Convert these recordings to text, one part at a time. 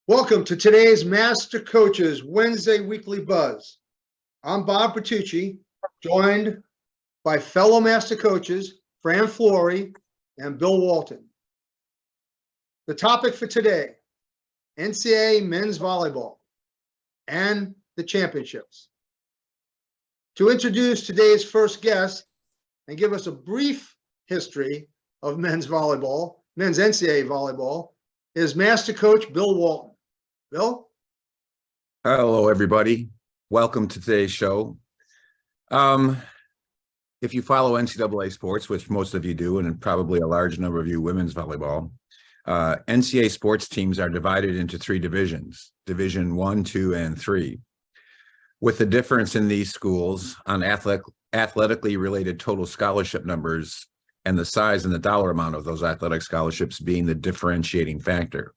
Welcome to today's Master Coaches Wednesday Weekly Buzz. I'm Bob Bertucci, joined by fellow Master Coaches Fran Flory and Bill Walton. The topic for today, NCAA men's volleyball and the championships. To introduce today's first guest and give us a brief history of men's NCAA volleyball, is Master Coach Bill Walton. Bill? Hello, everybody. Welcome to today's show. If you follow NCAA sports, which most of you do, and probably a large number of you women's volleyball, NCAA sports teams are divided into three divisions, Division 1, 2, and 3. With the difference in these schools on athletically related total scholarship numbers and the size and the dollar amount of those athletic scholarships being the differentiating factor.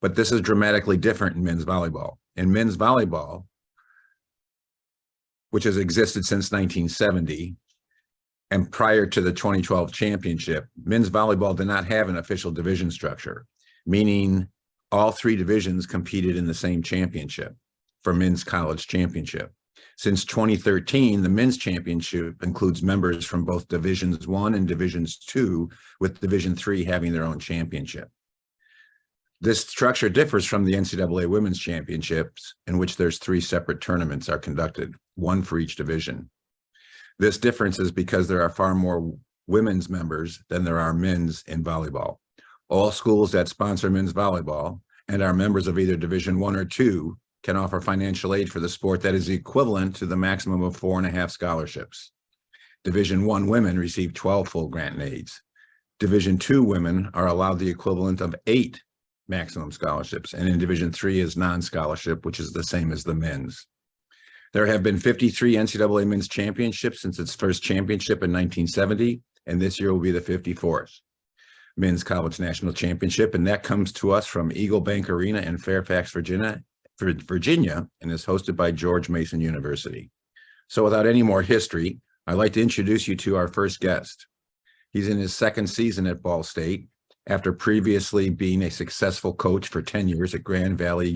But this is dramatically different in men's volleyball. In men's volleyball, which has existed since 1970, and prior to the 2012 championship, men's volleyball did not have an official division structure, meaning all three divisions competed in the same championship for men's college championship. Since 2013, the men's championship includes members from both Divisions 1 and Divisions 2, with Division 3 having their own championship. This structure differs from the NCAA Women's Championships, in which there's three separate tournaments are conducted, one for each division. This difference is because there are far more women's members than there are men's in volleyball. All schools that sponsor men's volleyball and are members of either Division 1 or 2 can offer financial aid for the sport that is equivalent to the maximum of 4.5 scholarships. Division 1 women receive 12 full grant aids. Division 2 women are allowed the equivalent of 8 maximum scholarships, and in Division 3 is non-scholarship, which is the same as the men's. There have been 53 NCAA men's championships since its first championship in 1970, and this year will be the 54th men's college national championship, and that comes to us from Eagle Bank Arena in Fairfax, Virginia, and is hosted by George Mason University. So without any more history, I'd like to introduce you to our first guest. He's in his second season at Ball State, after previously being a successful coach for 10 years at Grandview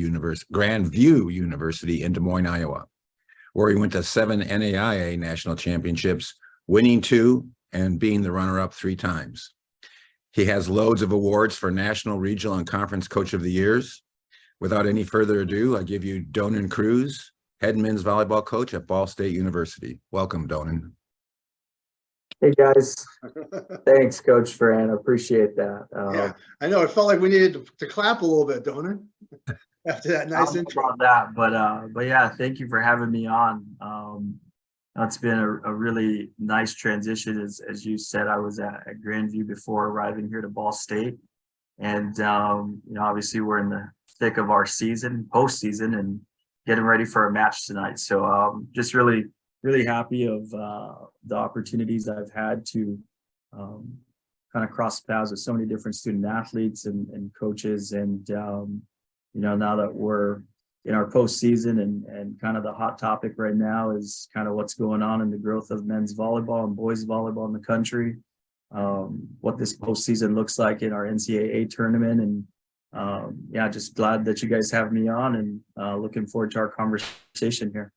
University in Des Moines, Iowa, where he went to 7 NAIA national championships, winning 2 and being the runner-up 3 times. He has loads of awards for national, regional, and conference coach of the years. Without any further ado, I give you Donan Cruz, head men's volleyball coach at Ball State University. Welcome, Donan. Hey guys, thanks Coach Fran, appreciate that. Yeah, I know, it felt like we needed to clap a little bit, don't it? After that nice intro. About that, but yeah, thank you for having me on. It's been a really nice transition. As you said, I was at Grandview before arriving here to Ball State, and obviously we're in the thick of our postseason, and getting ready for a match tonight. So just really happy of the opportunities I've had to kind of cross paths with so many different student athletes and coaches. And, now that we're in our postseason and kind of the hot topic right now is kind of what's going on in the growth of men's volleyball and boys volleyball in the country, what this postseason looks like in our NCAA tournament. And just glad that you guys have me on, and looking forward to our conversation here.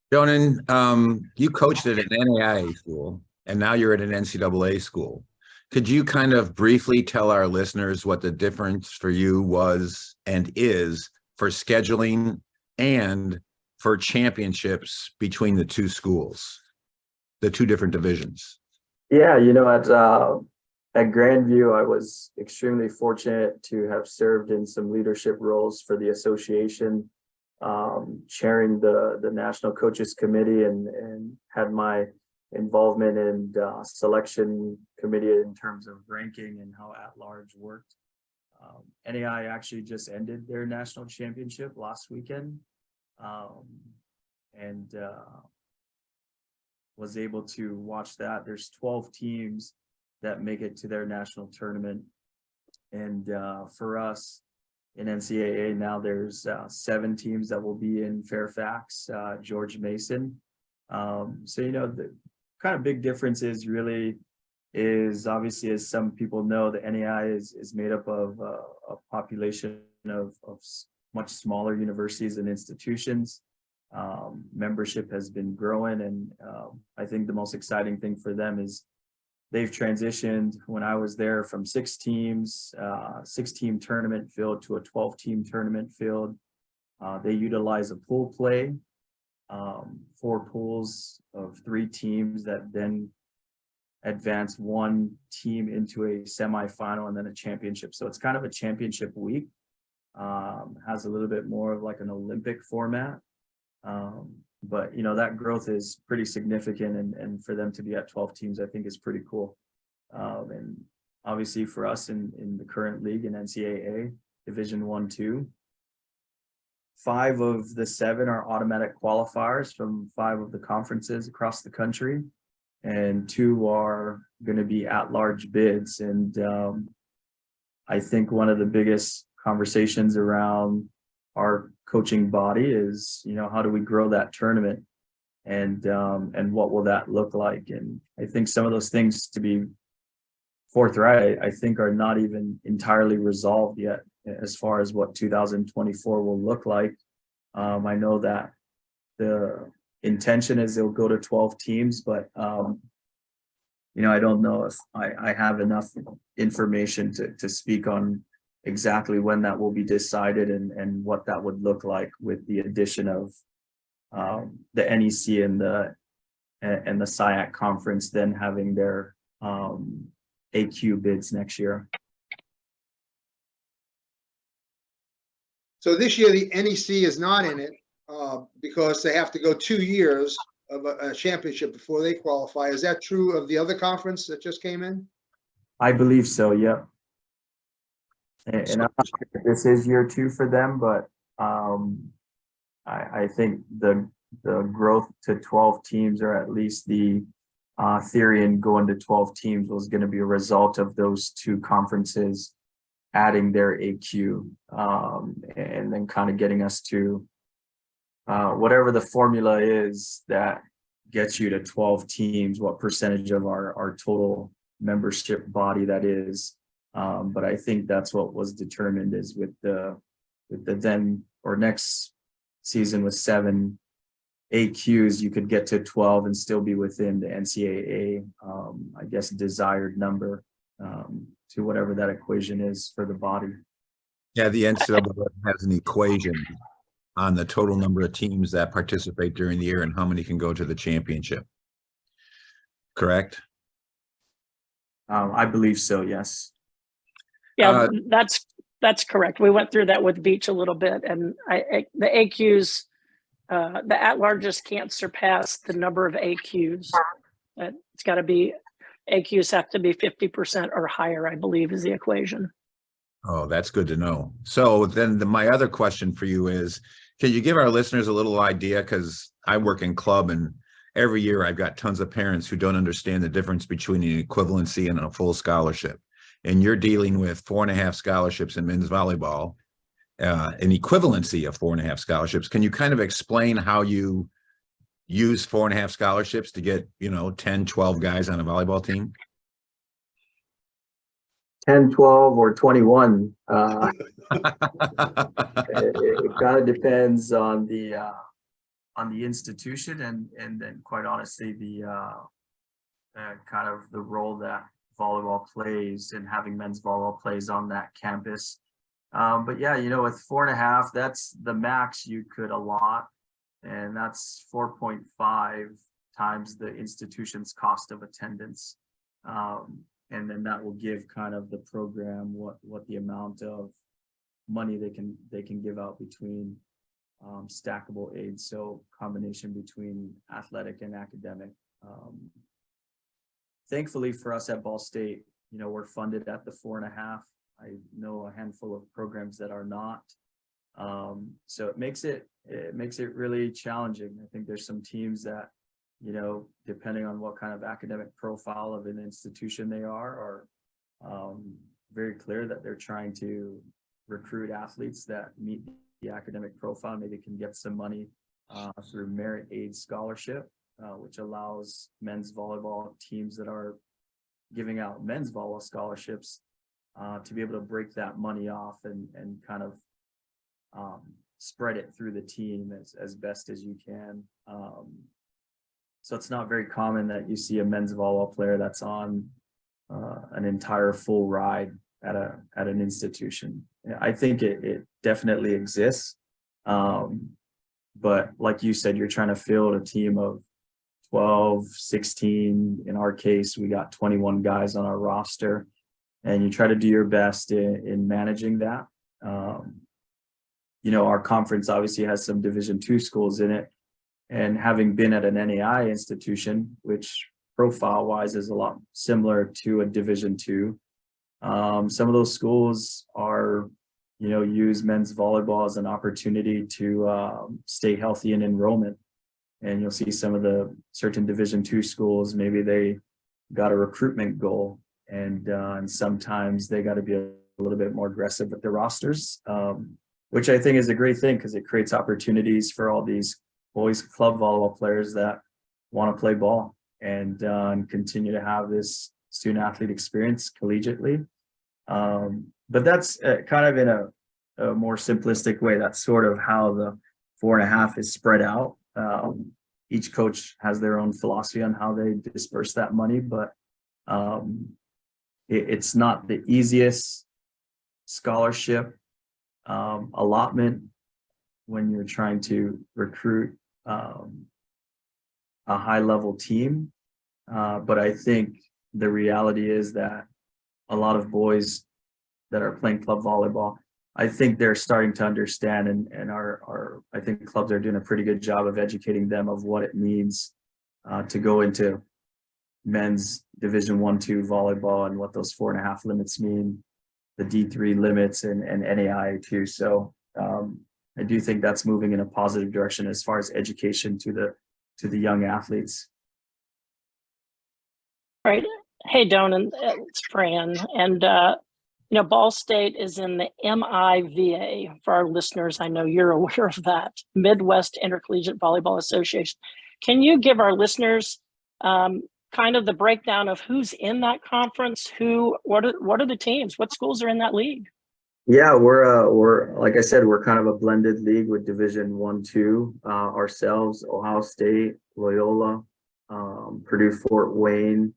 Donan, you coached at an NAIA school, and now you're at an NCAA school. Could you kind of briefly tell our listeners what the difference for you was and is for scheduling and for championships between the two schools, the two different divisions? Yeah, at Grandview, I was extremely fortunate to have served in some leadership roles for the association, chairing the National Coaches Committee, and had my involvement in selection committee in terms of ranking and how at-large worked. NAI actually just ended their national championship last weekend, and was able to watch that. There's 12 teams that make it to their national tournament, and for us in NCAA now, there's 7 teams that will be in Fairfax, George Mason. So the kind of big difference is obviously, as some people know, the NAI is made up of a population of much smaller universities and institutions. Membership has been growing, and I think the most exciting thing for them is they've transitioned when I was there from 6 teams, 6-team tournament field to a 12-team tournament field. They utilize a pool play, 4 pools of 3 teams that then advance 1 team into a semifinal and then a championship. So it's kind of a championship week. Has a little bit more of like an Olympic format. But that growth is pretty significant, and for them to be at 12 teams, I think is pretty cool. And obviously for us in the current league in NCAA Division 1-2, 5 of the 7 are automatic qualifiers from 5 of the conferences across the country, and 2 are going to be at-large bids. And I think one of the biggest conversations around our coaching body is, how do we grow that tournament, and what will that look like? And I think some of those things, to be forthright, I think are not even entirely resolved yet as far as what 2024 will look like. I know that the intention is it'll go to 12 teams, but I don't know if I have enough information to speak on exactly when that will be decided and what that would look like with the addition of the NEC and the SIAC conference then having their AQ bids next year. So this year, the NEC is not in it because they have to go 2 years of a championship before they qualify. Is that true of the other conference that just came in? I believe so, yeah. And I'm not sure if this is year 2 for them, but I think the growth to 12 teams, or at least the theory in going to 12 teams, was going to be a result of those 2 conferences adding their AQ, and then kind of getting us to whatever the formula is that gets you to 12 teams, what percentage of our total membership body that is. But I think that's what was determined, is with the then or next season with 7 AQs, you could get to 12 and still be within the NCAA, I guess, desired number, to whatever that equation is for the body. Yeah, the NCAA has an equation on the total number of teams that participate during the year and how many can go to the championship. Correct? I believe so, yes. Yeah, that's correct. We went through that with Beach a little bit, and the AQs, the at-larges can't surpass the number of AQs. It's got to be, AQs have to be 50% or higher, I believe, is the equation. Oh, that's good to know. So then my other question for you is, can you give our listeners a little idea? Because I work in club, and every year I've got tons of parents who don't understand the difference between an equivalency and a full scholarship. And you're dealing with 4.5 scholarships in men's volleyball, an equivalency of 4.5 scholarships. Can you kind of explain how you use 4.5 scholarships to get, 10, 12 guys on a volleyball team? 10, 12, or 21. It kind of depends on the institution and then, quite honestly, the kind of the role that volleyball plays and having men's volleyball plays on that campus. But yeah, with 4.5, that's the max you could allot, and that's 4.5 times the institution's cost of attendance. And then that will give kind of the program what the amount of money they can give out between stackable aids, so combination between athletic and academic. Thankfully for us at Ball State, we're funded at the 4.5. I know a handful of programs that are not. So it makes it really challenging. I think there's some teams that, depending on what kind of academic profile of an institution they are very clear that they're trying to recruit athletes that meet the academic profile. Maybe can get some money through merit aid scholarship, which allows men's volleyball teams that are giving out men's volleyball scholarships to be able to break that money off and kind of spread it through the team as best as you can. So it's not very common that you see a men's volleyball player that's on an entire full ride at an institution. I think it definitely exists. But like you said, you're trying to field a team of 12, 16. In our case, we got 21 guys on our roster, and you try to do your best in managing that. Our conference obviously has some Division II schools in it, and having been at an NAI institution, which profile-wise is a lot similar to a Division II, some of those schools are, use men's volleyball as an opportunity to stay healthy in enrollment. And you'll see some of the certain Division II schools, maybe they got a recruitment goal, and sometimes they got to be a little bit more aggressive with their rosters, which I think is a great thing because it creates opportunities for all these boys club volleyball players that want to play ball and continue to have this student athlete experience collegiately. But that's kind of in a more simplistic way. That's sort of how the 4.5 is spread out. Each coach has their own philosophy on how they disperse that money, but it's not the easiest scholarship allotment when you're trying to recruit a high-level team. But I think the reality is that a lot of boys that are playing club volleyball, I think they're starting to understand, and I think clubs are doing a pretty good job of educating them of what it means to go into men's Division I, II volleyball and what those 4.5 limits mean, the D3 limits and NAI too. So I do think that's moving in a positive direction as far as education to the young athletes. Right. Hey, Donan, it's Fran. And, Ball State is in the MIVA. For our listeners, I know you're aware of that, Midwest Intercollegiate Volleyball Association. Can you give our listeners kind of the breakdown of who's in that conference? What are the teams? What schools are in that league? Yeah, we're like I said, we're kind of a blended league with Division I, II, ourselves, Ohio State, Loyola, Purdue, Fort Wayne,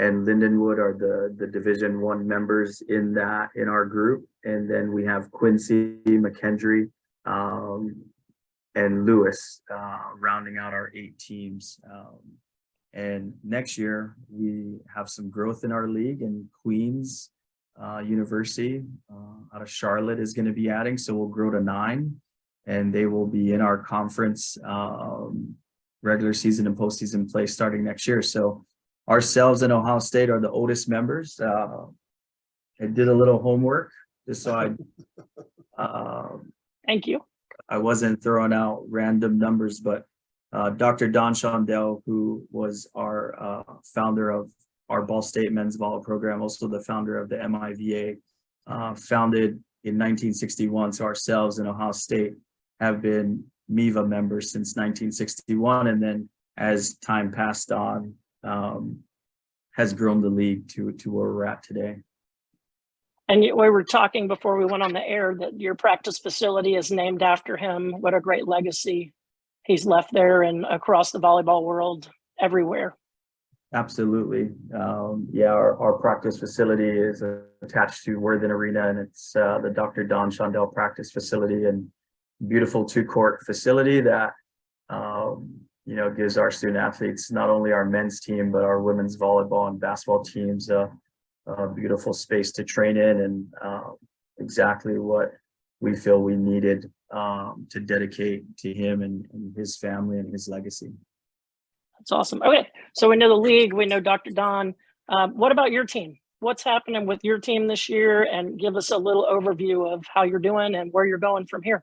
and Lindenwood are the Division I members in our group. And then we have Quincy, McKendree, and Lewis rounding out our 8 teams. And next year we have some growth in our league, and Queens University out of Charlotte is going to be adding, so we'll grow to 9, and they will be in our conference regular season and postseason play starting next year. So ourselves and Ohio State are the oldest members. I did a little homework just so Thank you. I wasn't throwing out random numbers, but Dr. Don Shondell, who was our founder of our Ball State men's volleyball program, also the founder of the MIVA, founded in 1961. So ourselves and Ohio State have been MIVA members since 1961. And then as time passed on, has grown the league to where we're at today. And we were talking before we went on the air that your practice facility is named after him. What a great legacy he's left there and across the volleyball world, everywhere. Absolutely. Yeah, our practice facility is attached to Worthen Arena, and it's the Dr. Don Shondell practice facility, and beautiful 2-court facility that gives our student athletes, not only our men's team, but our women's volleyball and basketball teams a beautiful space to train in, and exactly what we feel we needed to dedicate to him and his family and his legacy. That's awesome. Okay, so we know the league, we know Dr. Don. What about your team? What's happening with your team this year? And give us a little overview of how you're doing and where you're going from here.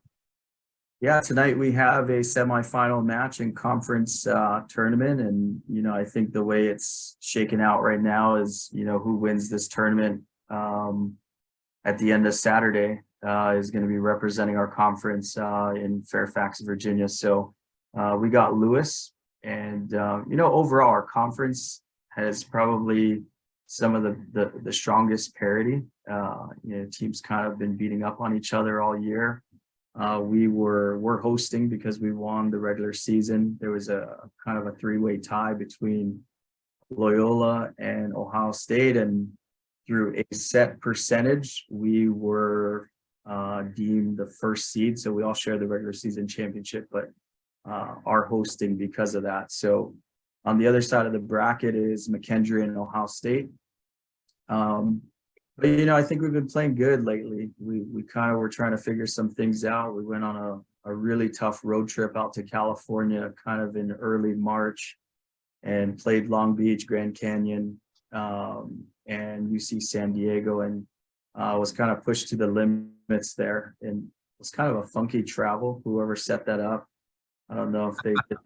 Yeah, tonight we have a semifinal match in conference tournament. And, I think the way it's shaken out right now is, who wins this tournament at the end of Saturday is going to be representing our conference in Fairfax, Virginia. So we got Lewis. And, overall, our conference has probably some of the strongest parity. Teams kind of been beating up on each other all year. we're hosting because we won the regular season. There was a kind of a three-way tie between Loyola and Ohio State, and through a set percentage, we were deemed the first seed. So we all share the regular season championship, but are hosting because of that. So on the other side of the bracket is McKendree and Ohio State. But I think we've been playing good lately. We kind of were trying to figure some things out. We went on a really tough road trip out to California, kind of in early March, and played Long Beach, Grand Canyon, and UC San Diego, and was kind of pushed to the limits there. And it was kind of a funky travel. Whoever set that up, I don't know if they did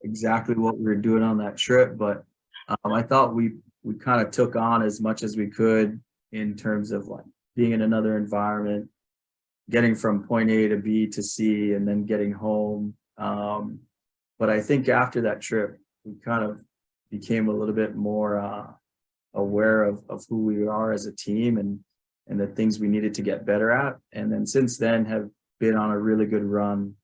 exactly what we were doing on that trip, but I thought we kind of took on as much as we could in terms of like being in another environment, getting from point A to B to C, and then getting home. But I think after that trip, we kind of became a little bit more aware of who we are as a team and the things we needed to get better at. And then since then have been on a really good run.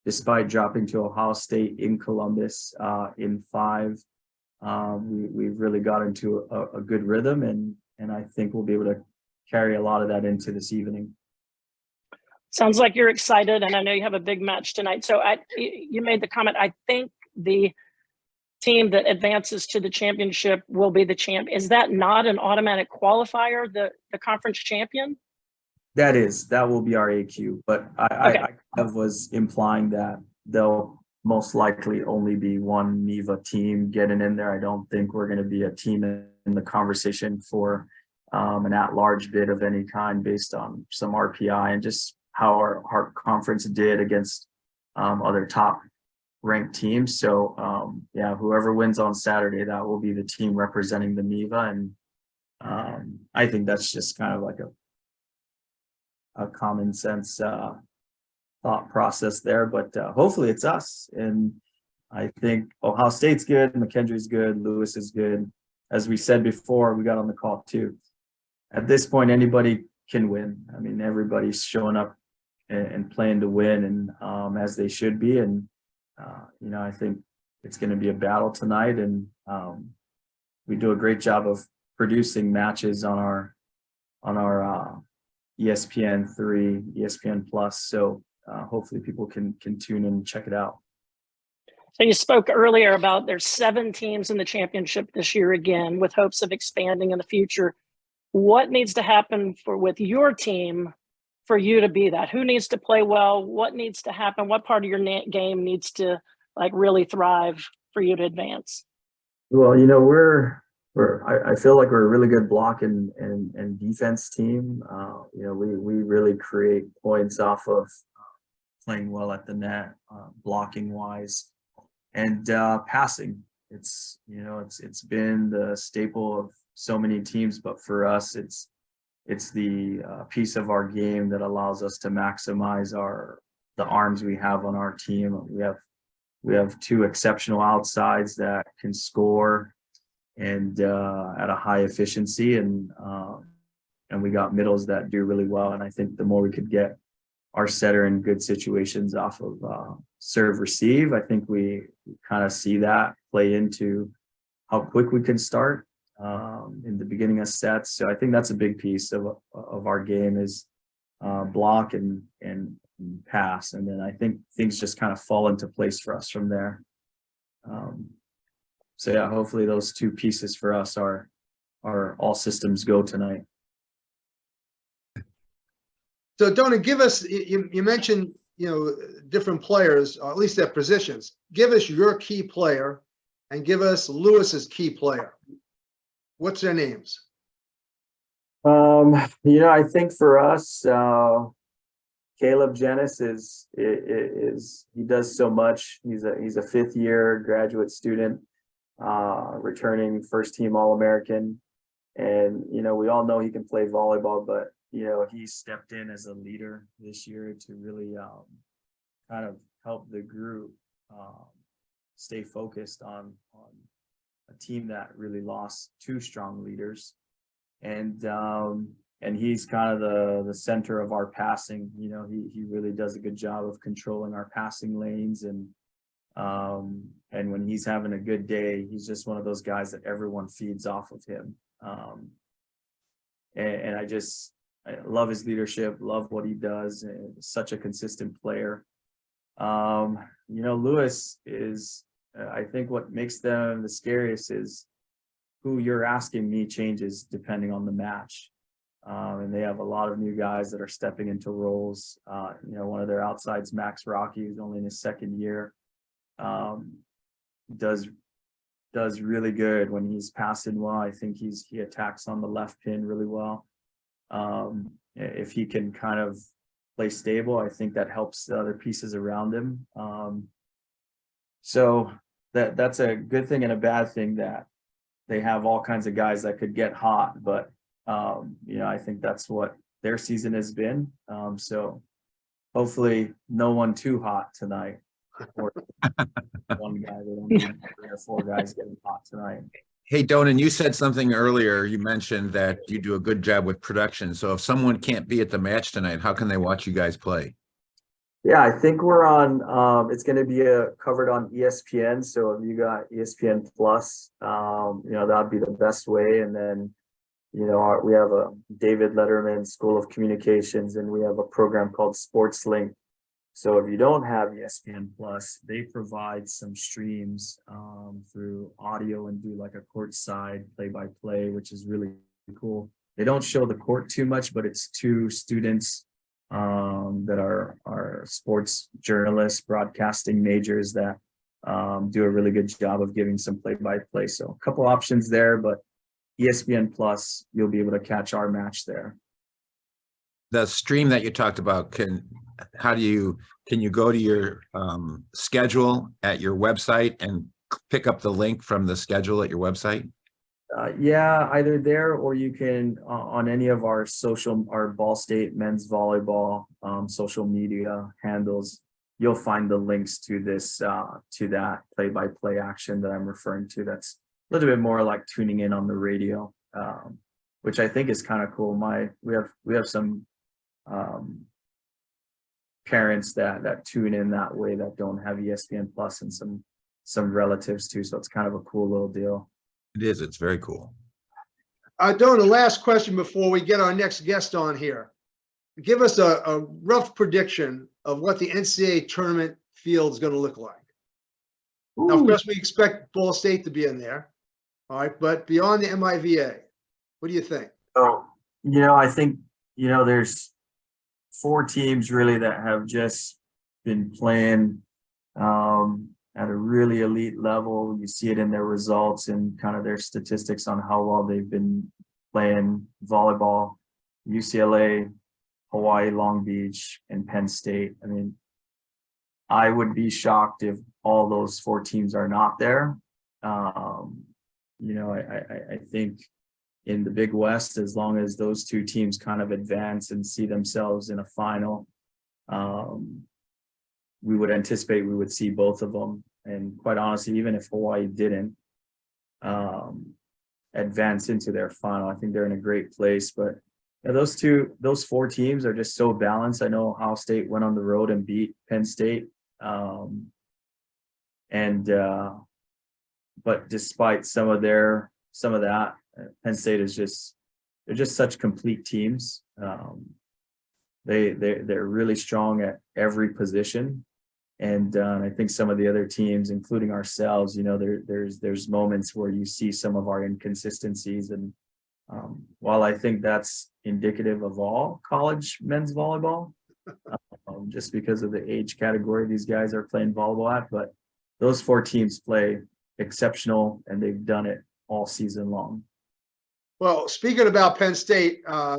Despite dropping to Ohio State in Columbus in 5, we've really got into a good rhythm, and I think we'll be able to carry a lot of that into this evening. Sounds like you're excited, and I know you have a big match tonight. So you made the comment, I think the team that advances to the championship will be the champ. Is that not an automatic qualifier, the conference champion? That will be our AQ, but I kind of was implying that there'll most likely only be one NEVA team getting in there. I don't think we're going to be a team in the conversation for an at-large bid of any kind based on some RPI and just how our conference did against other top-ranked teams. So, yeah, whoever wins on Saturday, that will be the team representing the NEVA, and I think that's just kind of like a common sense thought process there, but hopefully it's us. And I think Ohio State's good, McKendree's good, Lewis is good. As we said before, we got on the call too. At this point, anybody can win. I mean, everybody's showing up and playing to win, and as they should be. And I think it's going to be a battle tonight, and we do a great job of producing matches on our ESPN3, ESPN Plus. So hopefully people can tune in and check it out. So you spoke earlier about there's 7 teams in the championship this year again, with hopes of expanding in the future. What needs to happen with your team for you to be that? Who needs to play well? What needs to happen? What part of your game needs to really thrive for you to advance? Well, I feel like we're a really good block and defense team. We really create points off of playing well at the net, blocking wise, and passing. It's been the staple of so many teams, but for us, it's the piece of our game that allows us to maximize the arms we have on our team. We have 2 exceptional outsides that can score and at a high efficiency, and we got middles that do really well. And I think the more we could get our setter in good situations off of serve receive, I think we kind of see that play into how quick we can start in the beginning of sets. So I think that's a big piece of our game is block and pass, and then I think things just kind of fall into place for us from there. So yeah, hopefully those 2 pieces for us are all systems go tonight. So Donan, give us, you mentioned, different players, or at least their positions. Give us your key player and give us Lewis's key player. What's their names? I think for us, Caleb Jenis is he does so much. He's a 5th year graduate student, returning first team All-American. And, we all know he can play volleyball, but, he stepped in as a leader this year to really kind of help the group stay focused on a team that really lost 2 strong leaders. And and he's kind of the center of our passing. You know, he really does a good job of controlling our passing lanes, and when he's having a good day, he's just one of those guys that everyone feeds off of him. And I love his leadership, love what he does, and such a consistent player. You know, Lewis is, I think what makes them the scariest is who you're asking me changes depending on the match. And they have a lot of new guys that are stepping into roles. You know, one of their outsides, Max Rocky, who's only in his second year, does really good when he's passing well. I think he attacks on the left pin really well. If he can kind of play stable, I think that helps the other pieces around him. So that's a good thing and a bad thing, that they have all kinds of guys that could get hot, but you know, I think that's what their season has been. So hopefully no one too hot tonight, or one guy. They don't need 3 or 4 guys getting hot tonight. Hey, Donan, you said something earlier. You mentioned that you do a good job with production. So if someone can't be at the match tonight, how can they watch you guys play? Yeah, I think we're on, it's going to be covered on ESPN. So if you got ESPN Plus, you know, that'd be the best way. And then, you know, we have a David Letterman School of Communications, and we have a program called Sports Link. So if you don't have ESPN Plus, they provide some streams through audio and do like a courtside play-by-play, which is really cool. They don't show the court too much, but it's 2 students that are sports journalists, broadcasting majors, that do a really good job of giving some play-by-play. So a couple options there, but ESPN Plus, you'll be able to catch our match there. The stream that you talked about, can you go to your schedule at your website and pick up the link from the schedule at your website? Yeah, either there, or you can on any of our Ball State men's volleyball social media handles. You'll find the links to this to that play-by-play action that I'm referring to. That's a little bit more like tuning in on the radio, which I think is kind of cool. We have some parents that tune in that way that don't have ESPN Plus, and some relatives too. So it's kind of a cool little deal. It is. It's very cool. Don, the last question before we get our next guest on here. Give us a rough prediction of what the NCAA tournament field is going to look like. Ooh. Now, of course, we expect Ball State to be in there. All right. But beyond the MIVA, what do you think? Oh, you know, I think, you know, there's 4 teams really that have just been playing at a really elite level. You see it in their results and kind of their statistics on how well they've been playing volleyball. UCLA, Hawaii, Long Beach, and Penn State. I mean, I would be shocked if all those 4 teams are not there. You know, I think in the Big West, as long as those 2 teams kind of advance and see themselves in a final, we would anticipate we would see both of them. And quite honestly, even if Hawaii didn't advance into their final, I think they're in a great place. But yeah, those 4 teams are just so balanced. I know Ohio State went on the road and beat Penn State. But despite some of that, Penn State is they're just such complete teams. They're really strong at every position. And I think some of the other teams, including ourselves, you know, there's moments where you see some of our inconsistencies. And while I think that's indicative of all college men's volleyball, just because of the age category these guys are playing volleyball at, but those 4 teams play exceptional, and they've done it all season long. Well, speaking about Penn State, I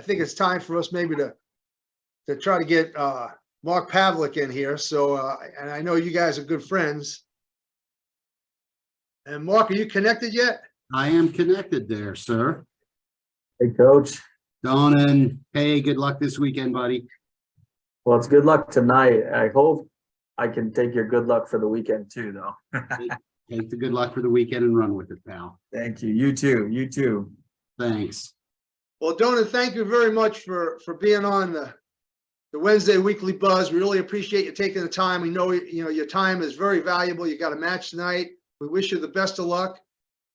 think it's time for us maybe to try to get Mark Pavlik in here. So, and I know you guys are good friends. And Mark, are you connected yet? I am connected there, sir. Hey, Coach. Donan, hey, good luck this weekend, buddy. Well, it's good luck tonight. I hope I can take your good luck for the weekend too, though. Take the good luck for the weekend and run with it, pal. Thank you. You too. You too. Thanks. Well, Donan, thank you very much for being on the Wednesday Weekly Buzz. We really appreciate you taking the time. We know, your time is very valuable. You got a match tonight. We wish you the best of luck,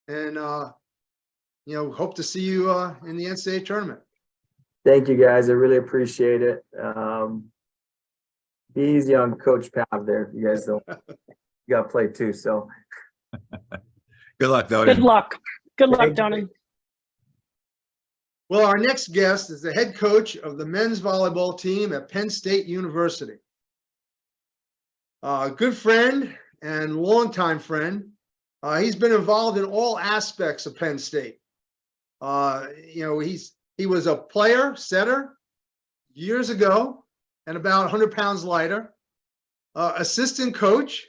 and hope to see you in the NCAA tournament. Thank you, guys. I really appreciate it. Be easy on Coach Pav there. You guys don't. You got to play too. So. Good luck, Donan. Good luck. Good luck, Thank you. Donan. Well, our next guest is the head coach of the men's volleyball team at Penn State University. A good friend and longtime friend. He's been involved in all aspects of Penn State. He was a player, setter years ago, and about 100 pounds lighter. Assistant coach.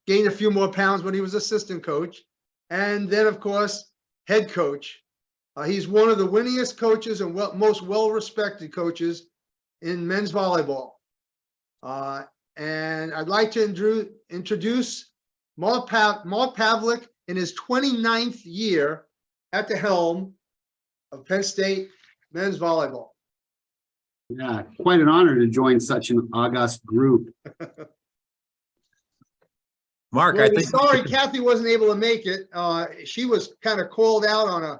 Gained a few more pounds when he was assistant coach. And then, of course, head coach. He's one of the winningest coaches and most well-respected coaches in men's volleyball. And I'd like to introduce Mark Pavlik in his 29th year at the helm of Penn State men's volleyball. Yeah, quite an honor to join such an august group. Mark, Well, I we're think sorry Kathy wasn't able to make it. She was kind of called out on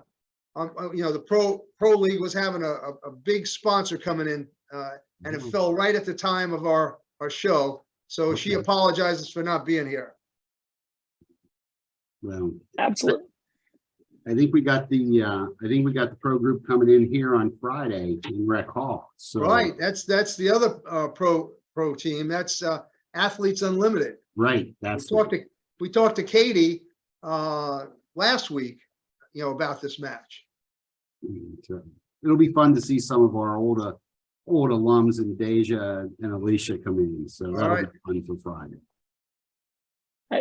the pro league was having a big sponsor coming in, and it fell right at the time of our show. So she apologizes for not being here. Well, Absolutely. I think we got the pro group coming in here on Friday in Rec Hall. So Right. That's the other pro team. That's Athletes Unlimited. right. We talked to Katie last week, about this match. It'll be fun to see some of our old alums and Deja and Alicia come in. So that'll right. be fun for Friday.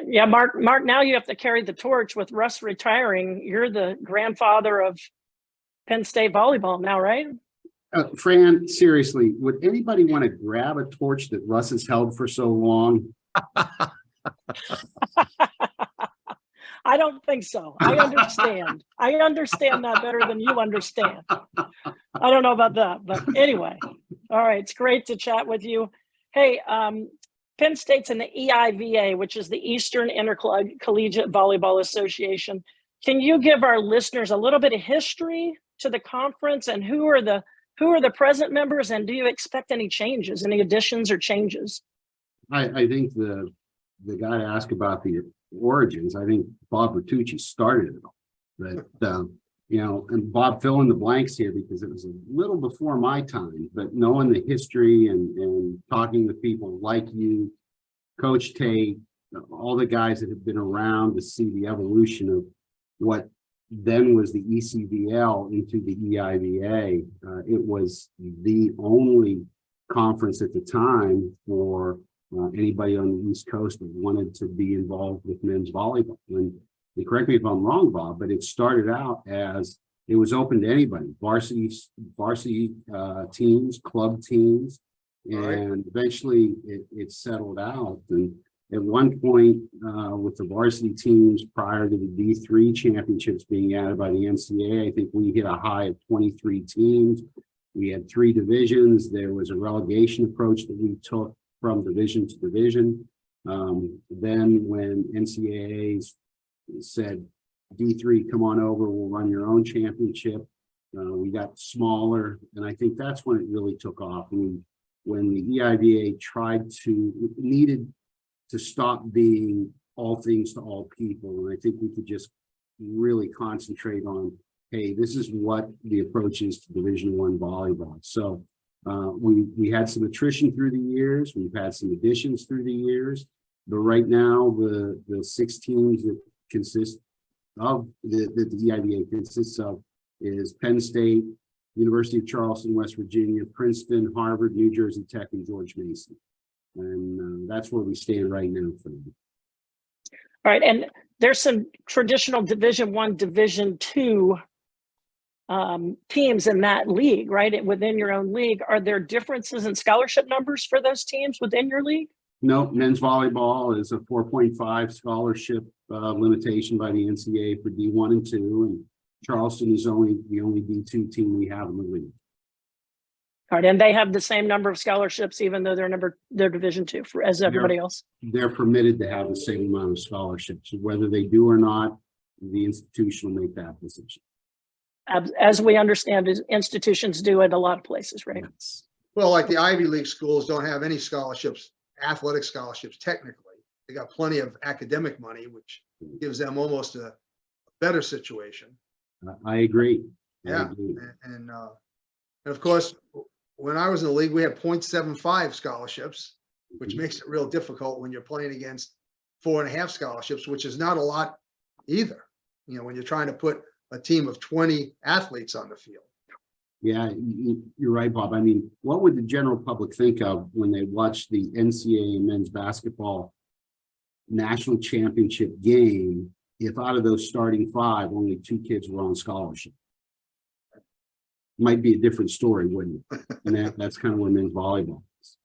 Yeah, Mark, now you have to carry the torch with Russ retiring. You're the grandfather of Penn State volleyball now, right? Fran, seriously, would anybody want to grab a torch that Russ has held for so long? I don't think so. I understand. I understand that better than you understand. I don't know about that, but anyway. All right, it's great to chat with you. Hey, Penn State's in the EIVA, which is the Eastern Intercollegiate Volleyball Association. Can you give our listeners a little bit of history to the conference, and who are the present members, and do you expect any changes, any additions or changes? I think the guy to ask about the origins, I think Bob Bertucci started it all. But and Bob, fill in the blanks here because it was a little before my time, but knowing the history and talking with people like you, Coach Tate, all the guys that have been around to see the evolution of what then was the ECVL into the EIVA. It was the only conference at the time for anybody on the East Coast that wanted to be involved with men's volleyball. And correct me if I'm wrong, Bob, but it started out as it was open to anybody, varsity teams, club teams, and eventually it settled out. And at one point with the varsity teams prior to the D3 championships being added by the NCAA, I think we hit a high of 23 teams. We had 3 divisions. There was a relegation approach that we took from division to division. Then when NCAA's said, D3, come on over, we'll run your own championship. We got smaller, and I think that's when it really took off. When the EIVA needed to stop being all things to all people, and I think we could just really concentrate on, hey, this is what the approach is to Division I volleyball. So we had some attrition through the years. We've had some additions through the years, but right now the 6 teams that consist of the EIVA consists of is Penn State, University of Charleston, West Virginia, Princeton, Harvard, New Jersey Tech, and George Mason. And that's where we stand right now. All right, and there's some traditional Division I, Division II teams in that league, right? Within your own league, are there differences in scholarship numbers for those teams within your league? No, men's volleyball is a 4.5 scholarship limitation by the NCAA for D1 and 2, Charleston is the only D2 team we have in the league. All right, and they have the same number of scholarships, even though they're Division II as everybody else. They're permitted to have the same amount of scholarships. Whether they do or not, the institution will make that decision. As we understand it, institutions do at a lot of places, right? Yes. Well, like the Ivy League schools don't have any scholarships, athletic scholarships, technically. They got plenty of academic money, which gives them almost a better situation. I agree. Yeah. And of course, when I was in the league, we had 0.75 scholarships, which makes it real difficult when you're playing against 4.5 scholarships, which is not a lot either. You know, when you're trying to put a team of 20 athletes on the field. Yeah, you're right, Bob. I mean, what would the general public think of when they watch the NCAA men's basketball national championship game if out of those starting 5, only 2 kids were on scholarship? Might be a different story, wouldn't it? And that's kind of where men's volleyball is.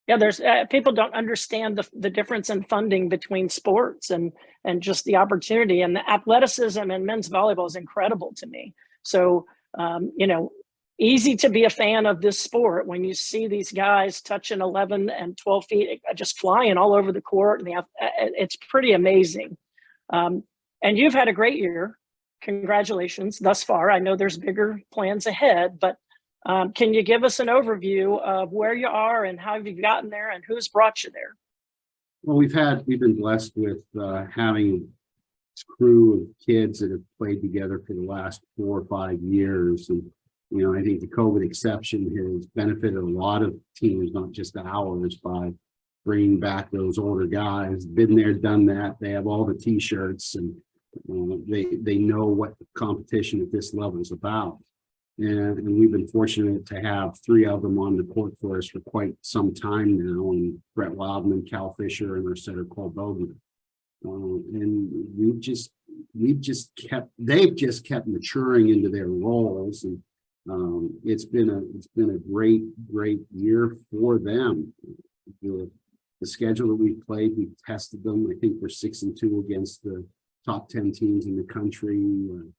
Yeah, there's people don't understand the difference in funding between sports and just the opportunity, and the athleticism in men's volleyball is incredible to me. So, you know, easy to be a fan of this sport when you see these guys touching 11 and 12 feet, just flying all over the court. And it's pretty amazing. And you've had a great year. Congratulations thus far. I know there's bigger plans ahead, but can you give us an overview of where you are and how you've gotten there and who's brought you there? Well, we've been blessed with having a crew of kids that have played together for the last 4 or 5 years. And, you know, I think the COVID exception has benefited a lot of teams, not just ours, by bringing back those older guys. Been there, done that. They have all the T-shirts, and they know what the competition at this level is about. And we've been fortunate to have 3 of them on the court for us for quite some time now, and Brett Wildman, Cal Fisher, and our setter Cole Bogner. And they've just kept maturing into their roles, and it's been a great year for them. The schedule that we've played, we've tested them. I think we're 6-2 against the top 10 teams in the country. And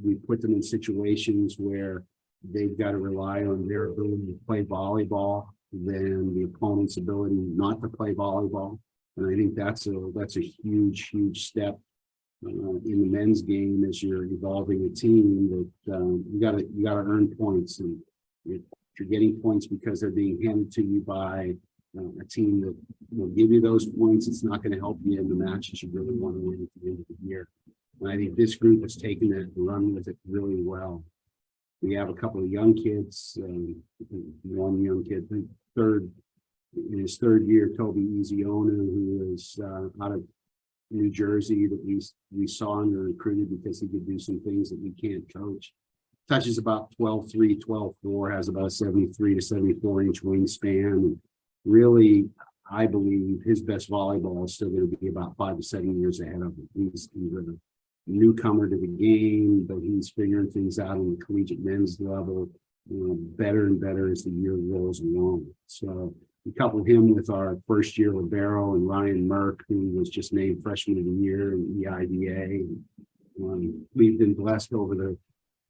we put them in situations where they've got to rely on their ability to play volleyball than the opponent's ability not to play volleyball. And I think that's a huge step in the men's game as you're evolving a team that you gotta earn points. And if you're getting points because they're being handed to you by a team that will give you those points, it's not going to help you in the matches you really want to win at the end of the year. And I think this group has taken that and run with it really well. We have a couple of young kids, one young kid, in his 3rd year, Toby Eziona, who is out of New Jersey, that we saw and recruited because he could do some things that we can't coach. Touches about 12'3", 12'4", has about a 73 to 74 inch wingspan. And really, I believe his best volleyball is still going to be about 5 to 7 years ahead of him. He's a newcomer to the game, but he's figuring things out on the collegiate men's level, better and better as the year rolls along. So we couple him with our first year libero and Ryan Merck, who was just named freshman of the year in EIDA. We've been blessed over the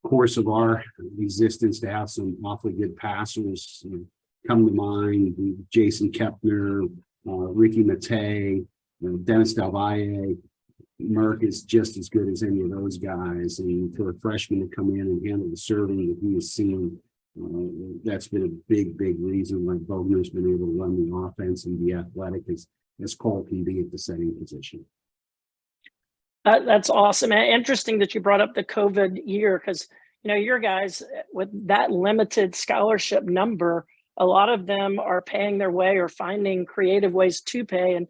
course of our existence to have some awfully good passers come to mind: Jason Kepner, Ricky Matei, Dennis Del Valle. Merck is just as good as any of those guys, and for a freshman to come in and handle the serving that he has seen, that's been a big reason why Bogner's been able to run the offense and be athletic as Cole can be at the setting position. That's awesome. And interesting that you brought up the COVID year, because, you know, your guys with that limited scholarship number, a lot of them are paying their way or finding creative ways to pay, and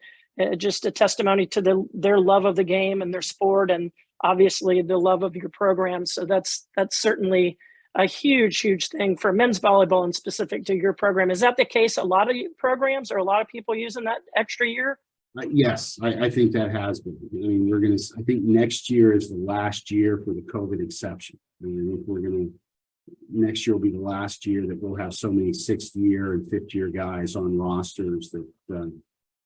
just a testimony to their love of the game and their sport, and obviously the love of your program. So that's certainly a huge thing for men's volleyball and specific to your program. Is that the case? A lot of programs or a lot of people using that extra year? Yes, I think that has been. I mean, I think next year is the last year for the COVID exception. I mean, next year will be the last year that we'll have so many 6th year and 5th year guys on rosters that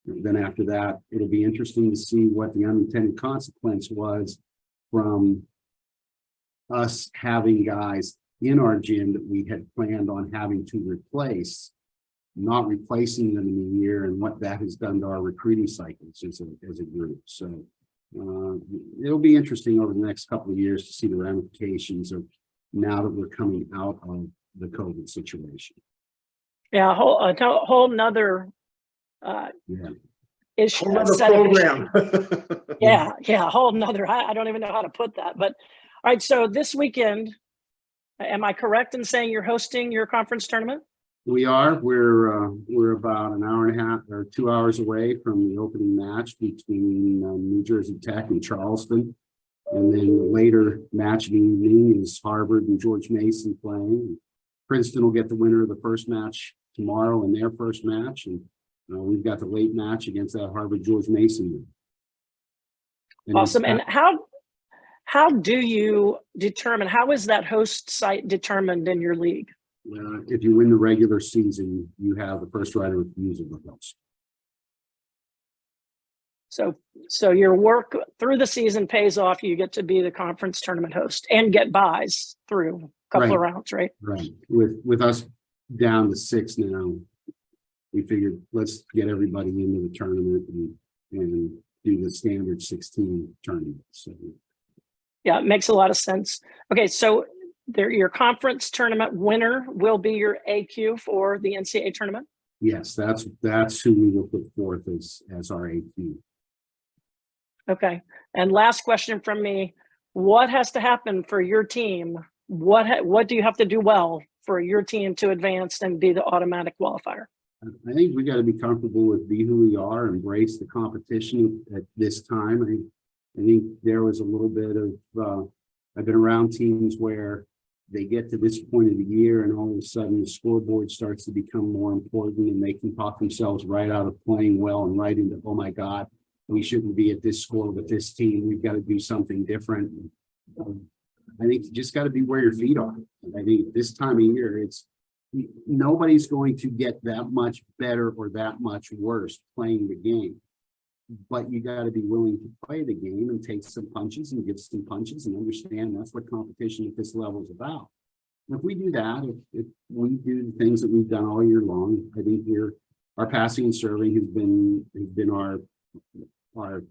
then after that, it'll be interesting to see what the unintended consequence was from us having guys in our gym that we had planned on having to replace, not replacing them in a year, and what that has done to our recruiting cycles as a group. So it'll be interesting over the next couple of years to see the ramifications of now that we're coming out of the COVID situation. Yeah, a whole nother issue. Whole other set of program. issues. Yeah, a whole nother. I don't even know how to put that. But all right, so this weekend, am I correct in saying you're hosting your conference tournament? We are. We're about an hour and a half or 2 hours away from the opening match between New Jersey Tech and Charleston. And then the later match of the evening is Harvard and George Mason playing. Princeton will get the winner of the first match tomorrow in their first match. And we've got the late match against that Harvard George Mason. Awesome. And how do you determine, how is that host site determined in your league? If you win the regular season, you have the first right of refusal of the host. So your work through the season pays off. You get to be the conference tournament host and get buys through a couple of rounds, right? Right. With us down to 6 now, we figured let's get everybody into the tournament and do the standard 16 tournament. So yeah, it makes a lot of sense. Okay, so your conference tournament winner will be your AQ for the NCAA tournament? Yes, that's who we will put forth as our AQ. Okay, and last question from me. What has to happen for your team? What do you have to do well for your team to advance and be the automatic qualifier? I think we got to be comfortable with be who we are, embrace the competition at this time. I think there was a little bit of, I've been around teams where they get to this point of the year and all of a sudden the scoreboard starts to become more important and they can talk themselves right out of playing well and right into, oh my God, we shouldn't be at this score with this team. We've got to do something different. I think you just got to be where your feet are. I think this time of year, nobody's going to get that much better or that much worse playing the game. But you got to be willing to play the game and take some punches and give some punches and understand that's what competition at this level is about. And if we do that, if we do the things that we've done all year long, I think our passing and serving has been our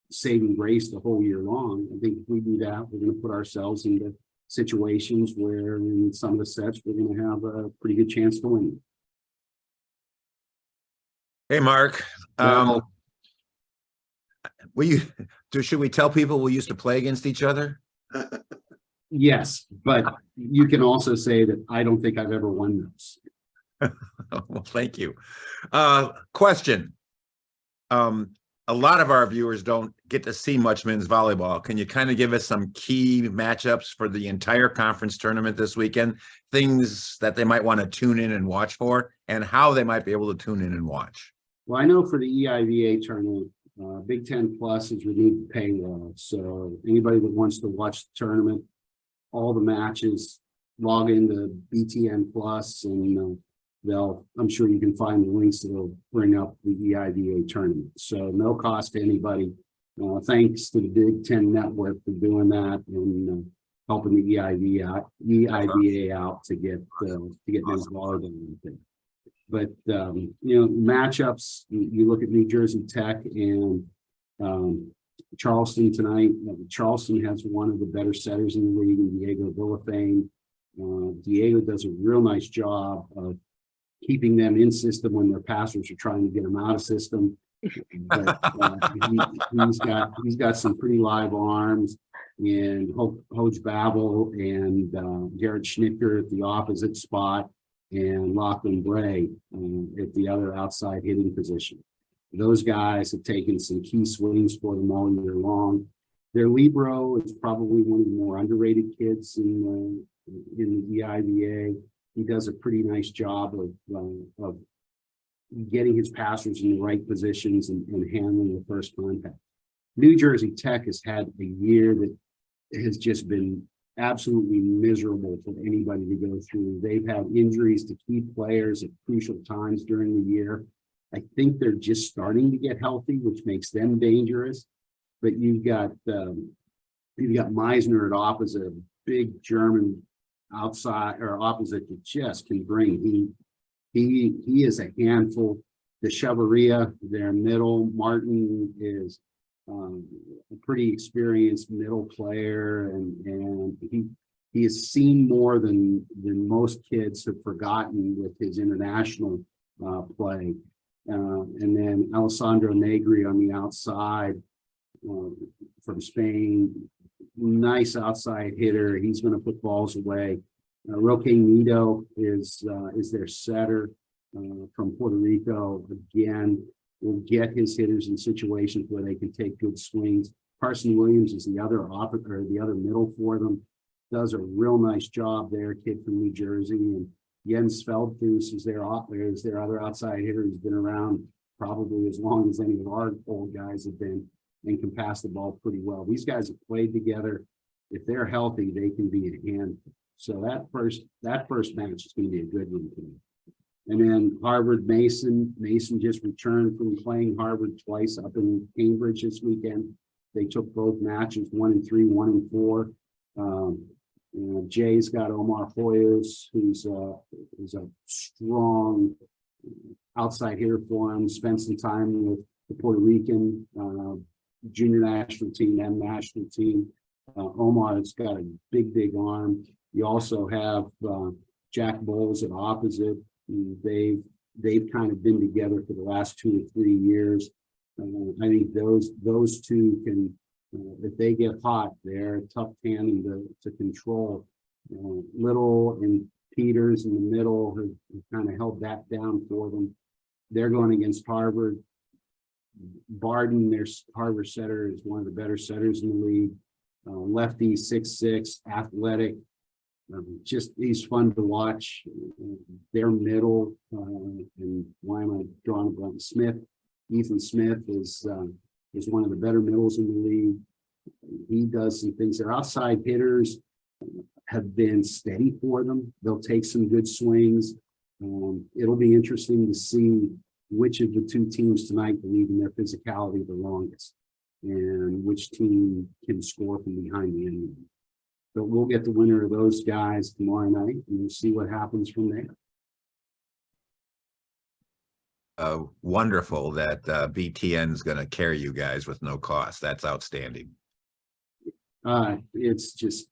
saving grace the whole year long. I think if we do that, we're going to put ourselves into situations where in some of the sets we're going to have a pretty good chance to win. Hey, Mark. Should we tell people we used to play against each other? Yes, but you can also say that I don't think I've ever won those. Well, thank you. Question. A lot of our viewers don't get to see much men's volleyball. Can you kind of give us some key matchups for the entire conference tournament this weekend? Things that they might want to tune in and watch for, and how they might be able to tune in and watch. Well, I know for the EIVA tournament, Big Ten Plus has removed the paywall. So anybody that wants to watch the tournament, all the matches, log into BTN Plus, and I'm sure you can find the links that'll bring up the EIVA tournament. So no cost to anybody. Thanks to the Big Ten Network for doing that and helping the EIVA out to get men's volleyball. But matchups. You look at New Jersey Tech and Charleston tonight. Charleston has one of the better setters in the league, Diego Villafane. Diego does a real nice job of keeping them in system when their passers are trying to get them out of system. But he's got some pretty live arms, and Hoj Babel and Jared Schnicker at the opposite spot, and Lachlan Bray at the other outside hitting position. Those guys have taken some key swings for them all year long. Their libero is probably one of the more underrated kids in the EIVA. He does a pretty nice job of getting his passers in the right positions and handling the first contact. New Jersey Tech has had a year that has just been absolutely miserable for anybody to go through. They've had injuries to key players at crucial times during the year. I think they're just starting to get healthy, which makes them dangerous. But you've got You got Meisner at opposite, a big German outside or opposite that just can bring. He is a handful. The Chavarria, their middle. Martin is a pretty experienced middle player, and he has seen more than most kids have forgotten with his international play. And then Alessandro Negri on the outside from Spain, nice outside hitter. He's going to put balls away. Roque Nido is their setter from Puerto Rico. Again, will get his hitters in situations where they can take good swings. Carson Williams is the other middle for them. Does a real nice job there, kid from New Jersey. And Jens Feldfuss is their other outside hitter who's been around probably as long as any of our old guys have been and can pass the ball pretty well. These guys have played together. If they're healthy, they can be a handful. So that first match is going to be a good one for me. And then Harvard Mason just returned from playing Harvard twice up in Cambridge this weekend. They took both matches 1-3, 1-4. Jay's got Omar Hoyos, who's a strong outside hitter for him. Spent some time with the Puerto Rican junior national team and national team. Omar's got a big arm. You also have Jack Bowles at opposite. They've kind of been together for the last 2 or 3 years. I think those two can, if they get hot, they're a tough tandem to control. Little and Peters in the middle have kind of held that down for them. They're going against Harvard. Barden, their Harvard setter, is one of the better setters in the league. Lefty, 6'6", athletic. Just he's fun to watch. Their middle, and why am I drawing a blank? Smith, Ethan Smith is one of the better middles in the league. He does some things. Their outside hitters have been steady for them. They'll take some good swings. It'll be interesting to see which of the two teams tonight believe in their physicality the longest, and which team can score from behind the end. But we'll get the winner of those guys tomorrow night, and we'll see what happens from there. Wonderful that BTN is going to carry you guys with no cost. That's outstanding. It's just,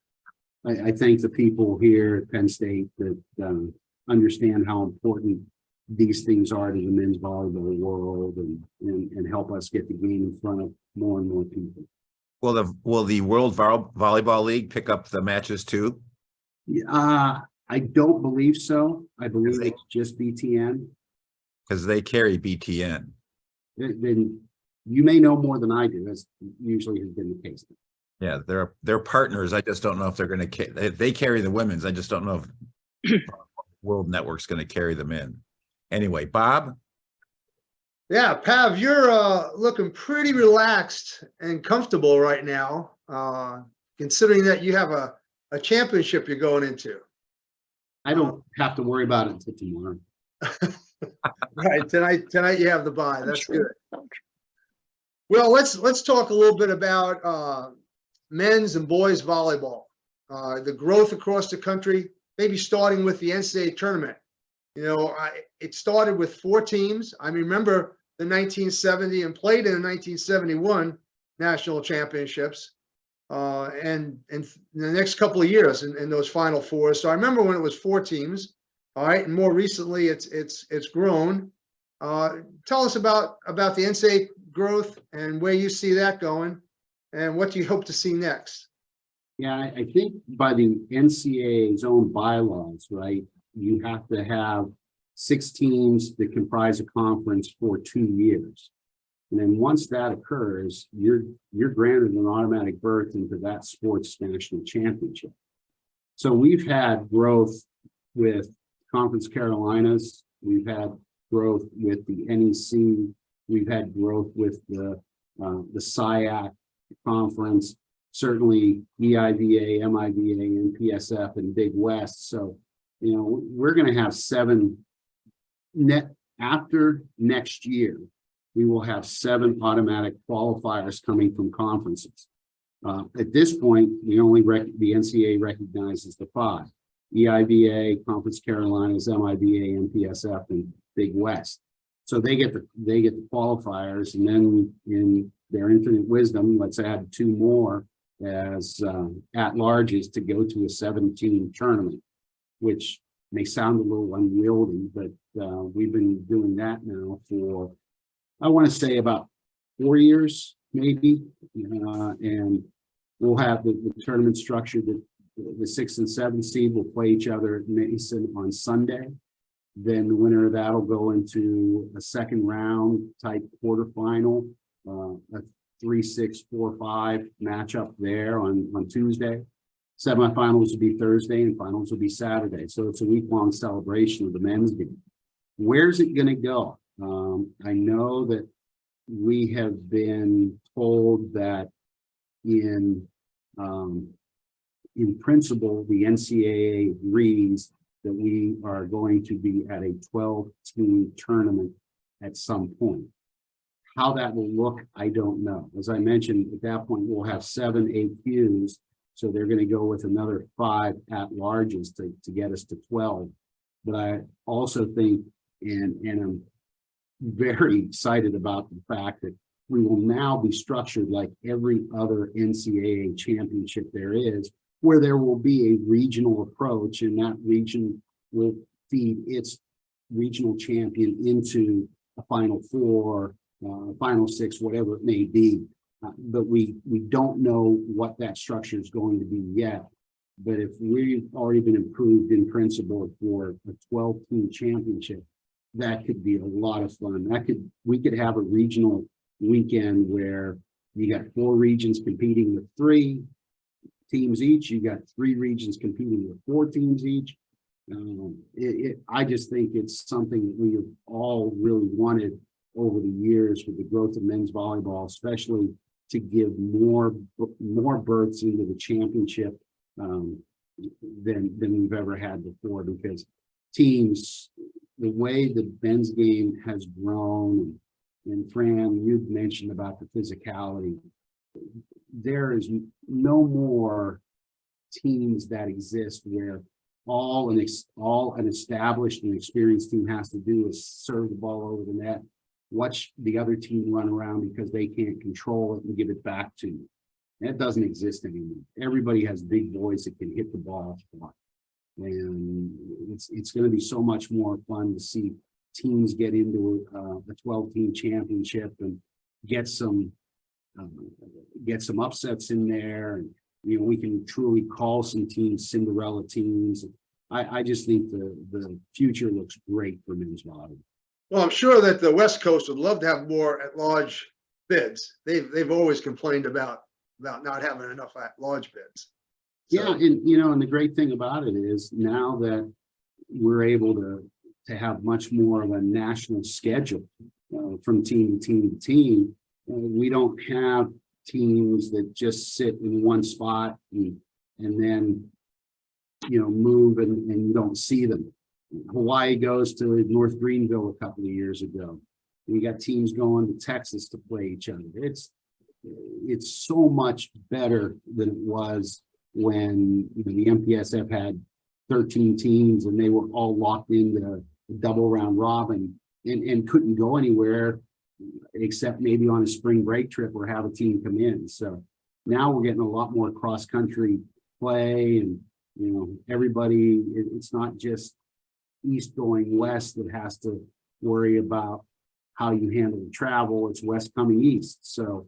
I thank the people here at Penn State that understand how important these things are to the men's volleyball world, and help us get the game in front of more and more people. Will the World Volleyball League pick up the matches too? I don't believe so. I believe they- it's just BTN. Because they carry BTN. Then you may know more than I do. That's usually has been the case. Yeah, they're partners. I just don't know if they're going to. They carry the women's. I just don't know if World Network's going to carry them in. Anyway, Bob. Yeah, Pav, you're looking pretty relaxed and comfortable right now, considering that you have a championship you're going into. I don't have to worry about it until tomorrow. Right, tonight you have the bye. That's good. Well, let's talk a little bit about men's and boys volleyball, the growth across the country, maybe starting with the NCAA tournament. You know, it started with 4 teams. I remember the 1970 and played in the 1971 national championships, and in the next couple of years in those Final Fours. So I remember when it was 4 teams. All right, and more recently it's grown. Tell us about the NCAA growth and where you see that going, and what do you hope to see next? Yeah, I think by the NCAA's own bylaws, right, you have to have 6 teams that comprise a conference for 2 years. And then once that occurs, you're granted an automatic berth into that sports national championship. So we've had growth with Conference Carolinas. We've had growth with the NEC. We've had growth with the SIAC conference, certainly EIVA, MIVA, NPSF, and Big West. So, you know, we're going to have 7 net after next year. We will have 7 automatic qualifiers coming from conferences. At this point, the NCAA recognizes the 5: EIVA, Conference Carolinas, MIVA, MPSF, and Big West. So they get the qualifiers, and then in their infinite wisdom, let's add 2 more as at-larges to go to a 17 tournament, which may sound a little unwieldy, but we've been doing that now for, I want to say, about 4 years, maybe, and we'll have the tournament structure that the 6th and 7th seed will play each other at Mason on Sunday. Then the winner of that will go into a second round type quarterfinal, a 3-6, 4-5 matchup there on Tuesday. Semifinals will be Thursday and finals will be Saturday. So it's a week-long celebration of the men's game. Where's it going to go? I know that we have been told that in principle, the NCAA agrees that we are going to be at a 12-team tournament at some point. How that will look, I don't know. As I mentioned, at that point, we'll have 7 AQs. So they're going to go with another 5 at-larges to get us to 12. But I also think, and I'm very excited about the fact that we will now be structured like every other NCAA championship there is, where there will be a regional approach, and that region will feed its regional champion into a Final 4, Final 6, whatever it may be. But we don't know what that structure is going to be yet. But if we've already been approved in principle for a 12-team championship, that could be a lot of fun. We could have a regional weekend where you got 4 regions competing with 3 teams each. You got 3 regions competing with 4 teams each. I just think it's something that we have all really wanted over the years with the growth of men's volleyball, especially to give more berths into the championship than we've ever had before, because teams, the way the men's game has grown, and Fran, you've mentioned about the physicality, there is no more teams that exist where all an established and experienced team has to do is serve the ball over the net, watch the other team run around because they can't control it and give it back to you. That doesn't exist anymore. Everybody has big boys that can hit the ball. And it's going to be so much more fun to see teams get into a 12-team championship and get some upsets in there. And, we can truly call some teams Cinderella teams. I just think the future looks great for men's volleyball. Well, I'm sure that the West Coast would love to have more at-large bids. They've always complained about not having enough at-large bids. So, yeah, and the great thing about it is now that we're able to have much more of a national schedule from team to team to team. We don't have teams that just sit in one spot and then move and you don't see them. Hawaii goes to North Greenville a couple of years ago. We got teams going to Texas to play each other. It's so much better than it was when the MPSF had 13 teams and they were all locked into a double round robin and couldn't go anywhere except maybe on a spring break trip or have a team come in. So now we're getting a lot more cross country play, and everybody, it's not just east going west that has to worry about how you handle the travel. It's west coming east. So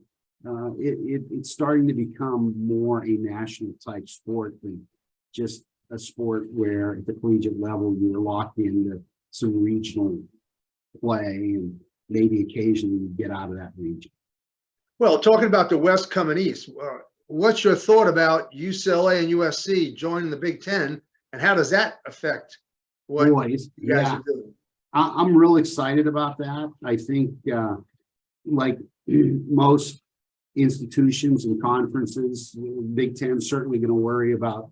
it's starting to become more a national type sport than just a sport where at the collegiate level you're locked into some regional play and maybe occasionally you get out of that region. Well, talking about the West coming east, what's your thought about UCLA and USC joining the Big Ten, and how does that affect what you guys are doing? I'm real excited about that. I think like most institutions and conferences, Big Ten is certainly going to worry about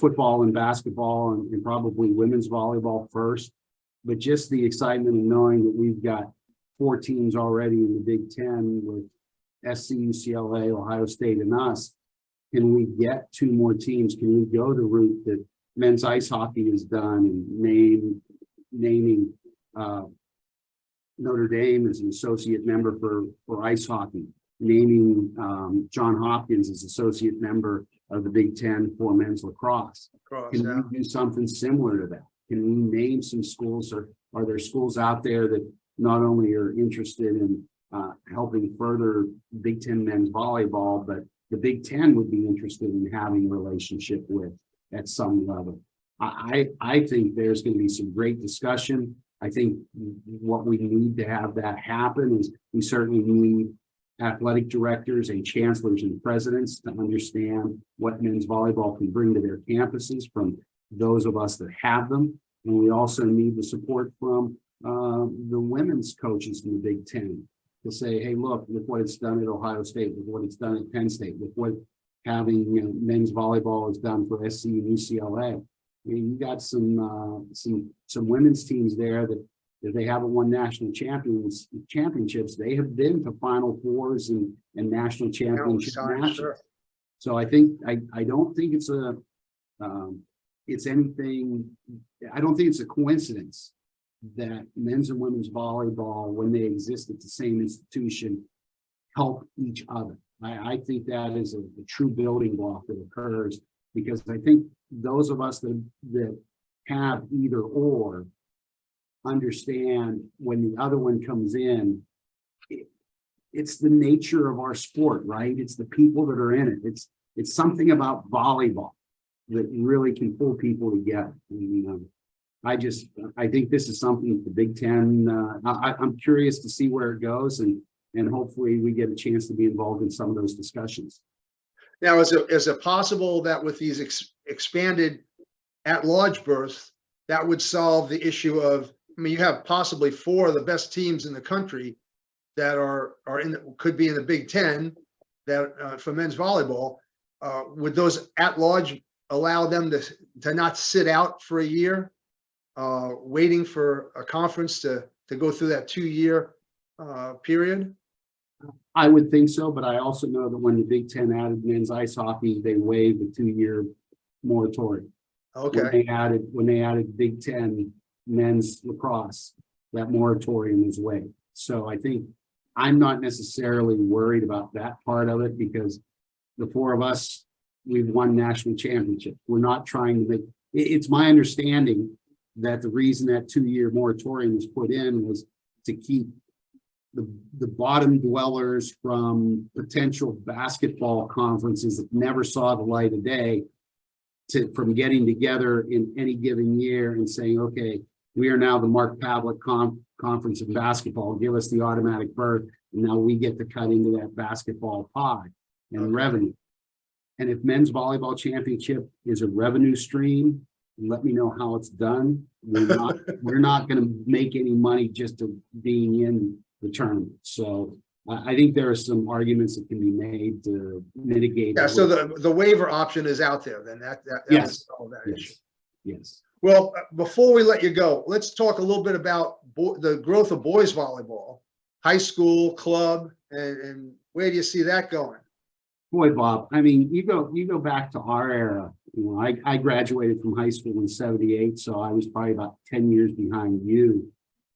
football and basketball and probably women's volleyball first. But just the excitement of knowing that we've got 4 teams already in the Big Ten with SC, UCLA, Ohio State, and us, can we get 2 more teams? Can we go the route that men's ice hockey has done and naming Notre Dame as an associate member for ice hockey, naming John Hopkins as associate member of the Big Ten for men's lacrosse? Can we do something similar to that? Can we name some schools, or are there schools out there that not only are interested in helping further Big Ten men's volleyball, but the Big Ten would be interested in having a relationship with at some level? I think there's going to be some great discussion. I think what we need to have that happen is we certainly need athletic directors and chancellors and presidents to understand what men's volleyball can bring to their campuses from those of us that have them. And we also need the support from the women's coaches in the Big Ten to say, hey, look what it's done at Ohio State, with what it's done at Penn State, with what having men's volleyball has done for SC and UCLA. I mean, you got some women's teams there that if they haven't won national championships, they have been to Final Fours and national championship matches. Sure. So I think I don't think it's anything. I don't think it's a coincidence that men's and women's volleyball, when they exist at the same institution, help each other. I think that is a true building block that occurs, because I think those of us that have either or understand when the other one comes in, it's the nature of our sport, right? It's the people that are in it. It's something about volleyball that really can pull people together. And, I think this is something the Big Ten, I'm curious to see where it goes, and hopefully we get a chance to be involved in some of those discussions. Now, is it possible that with these expanded at-large berths, that would solve the issue of, I mean, you have possibly 4 of the best teams in the country that could be in the Big Ten that for men's volleyball. Would those at-large allow them to not sit out for a year, waiting for a conference to go through that 2-year period? I would think so, but I also know that when the Big Ten added men's ice hockey, they waived the 2-year moratorium. Okay. When they added Big Ten men's lacrosse, that moratorium was waived. So I think I'm not necessarily worried about that part of it, because the 4 of us, we've won national championships. We're not trying to make. It's my understanding that the reason that 2-year moratorium was put in was to keep the bottom dwellers from potential basketball conferences that never saw the light of day from getting together in any given year and saying, okay, we are now the Mark Pavlik conference in basketball, give us the automatic berth, and now we get to cut into that basketball pie and revenue. And if men's volleyball championship is a revenue stream, let me know how it's done. We're not going to make any money just to being in the tournament. So I think there are some arguments that can be made to mitigate. Yeah. So the waiver option is out there. Then that yes. all that issue. Yes. Well, before we let you go, let's talk a little bit about the growth of boys volleyball, high school, club, and where do you see that going? Boy, Bob, I mean, you go back to our era. You know, I graduated from high school in '78, so I was probably about 10 years behind you.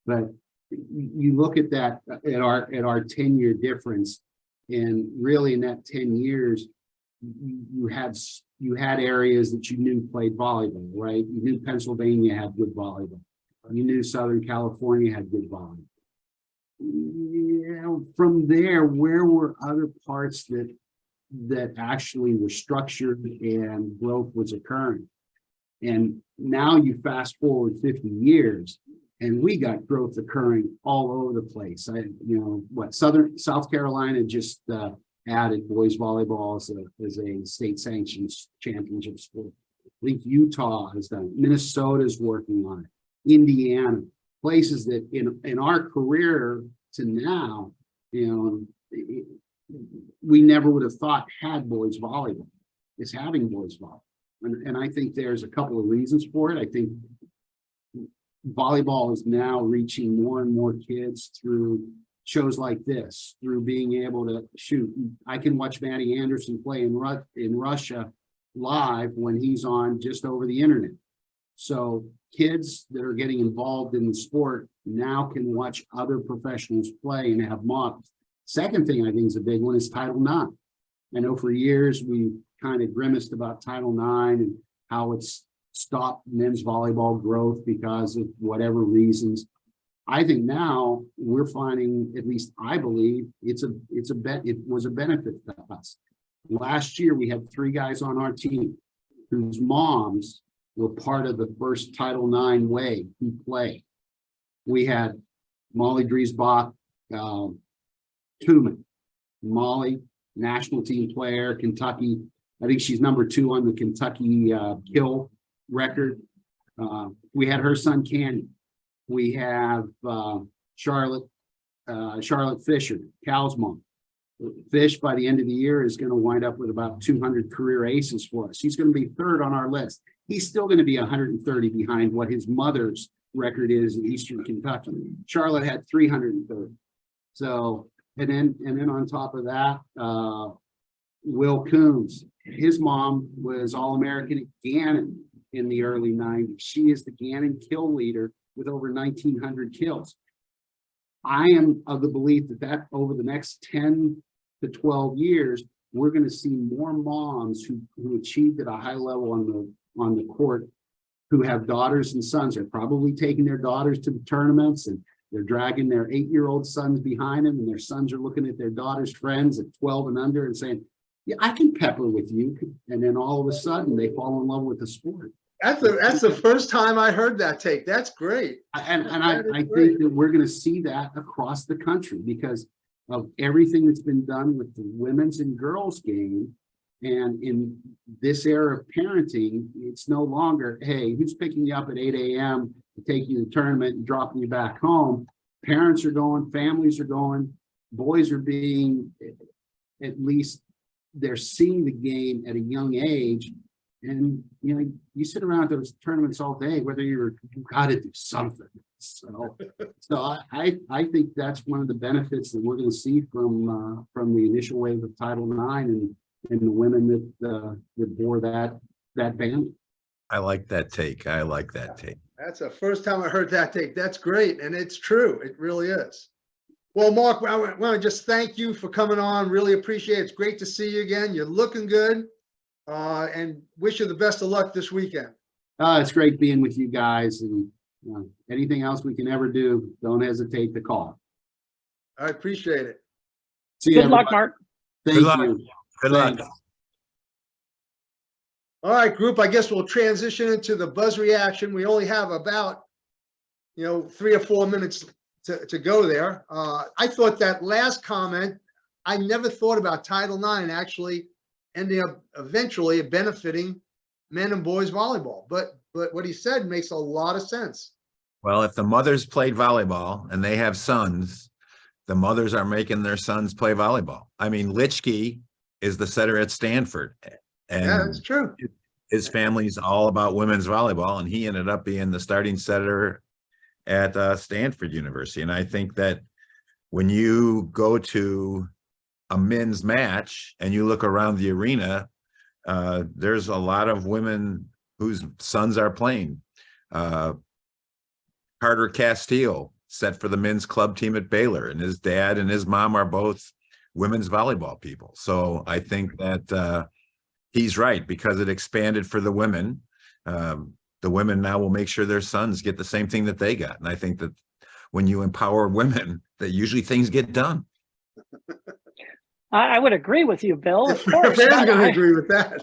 But you look at that at our 10-year difference, and really in that 10 years, you had areas that you knew played volleyball, right? You knew Pennsylvania had good volleyball. You knew Southern California had good volleyball. You know, from there, where were other parts that actually were structured and growth was occurring? And now you fast forward 50 years, and we got growth occurring all over the place. South Carolina just added boys volleyball as a state sanctioned championship sport. I think Utah has done it. Minnesota's working on it. Indiana, places that in our career to now, we never would have thought had boys volleyball. Is having boys volleyball. And I think there's a couple of reasons for it. I think volleyball is now reaching more and more kids through shows like this, through being able to shoot. I can watch Matty Anderson play in Russia live when he's on just over the internet. So kids that are getting involved in the sport now can watch other professionals play and have models. Second thing I think is a big one is Title IX. I know for years we kind of grimaced about Title IX and how it's stopped men's volleyball growth because of whatever reasons. I think now we're finding, at least I believe, it was a benefit to us. Last year we had 3 guys on our team whose moms were part of the first Title IX wave who played. We had Molly Driesbach, Tuman. Molly, national team player, Kentucky. I think she's number 2 on the Kentucky kill record. We had her son Candy. We have Charlotte Fisher, Cal's mom. Fish by the end of the year is going to wind up with about 200 career aces for us. He's going to be 3rd on our list. He's still going to be 130 behind what his mother's record is in Eastern Kentucky. Charlotte had 330. So, and then on top of that, Will Coons, his mom was All-American at Gannon in the early 90s. She is the Gannon kill leader with over 1,900 kills. I am of the belief that over the next 10 to 12 years, we're going to see more moms who achieved at a high level on the court, who have daughters and sons. They're probably taking their daughters to the tournaments and they're dragging their 8-year-old sons behind them, and their sons are looking at their daughters' friends at 12 and under and saying, yeah, I can pepper with you. And then all of a sudden they fall in love with the sport. That's the first time I heard that take. That's great. I think that we're going to see that across the country because of everything that's been done with the women's and girls game. And in this era of parenting, it's no longer, hey, who's picking you up at 8 a.m. to take you to the tournament and dropping you back home? Parents are going, families are going, boys are being, at least they're seeing the game at a young age. And, you know, you sit around at those tournaments all day, whether you got to do something. So I think that's one of the benefits that we're going to see from the initial wave of Title IX and the women that bore that banner. I like that take. I like that take. That's the first time I heard that take. That's great. And it's true. It really is. Well, Mark, I want to just thank you for coming on. Really appreciate it. It's great to see you again. You're looking good. And wish you the best of luck this weekend. It's great being with you guys, and anything else we can ever do, don't hesitate to call. I appreciate it. See you. Good luck, Mark. Thank you. Good luck. All right, group, I guess we'll transition into the buzz reaction. We only have about, 3 or 4 minutes to go there. I thought that last comment, I never thought about Title IX actually ending up eventually benefiting men and boys volleyball. But what he said makes a lot of sense. Well, if the mothers played volleyball and they have sons, the mothers are making their sons play volleyball. I mean, Litchke is the setter at Stanford. And yeah, that's true. His family's all about women's volleyball, and he ended up being the starting setter at Stanford University. And I think that when you go to a men's match and you look around the arena, there's a lot of women whose sons are playing. Carter Castile set for the men's club team at Baylor, and his dad and his mom are both women's volleyball people. So I think that he's right, because it expanded for the women. The women now will make sure their sons get the same thing that they got. And I think that when you empower women, that usually things get done. I would agree with you, Bill. Of course, I'm going to agree with that.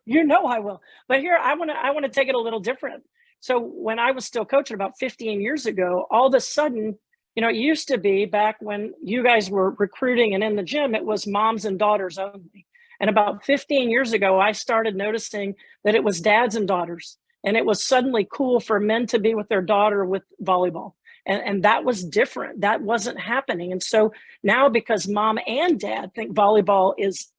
You know I will. But here, I want to take it a little different. So when I was still coaching about 15 years ago, all of a sudden, it used to be back when you guys were recruiting and in the gym, it was moms and daughters only. And about 15 years ago, I started noticing that it was dads and daughters. And it was suddenly cool for men to be with their daughter with volleyball. And that was different. That wasn't happening. And so now, because mom and dad think volleyball is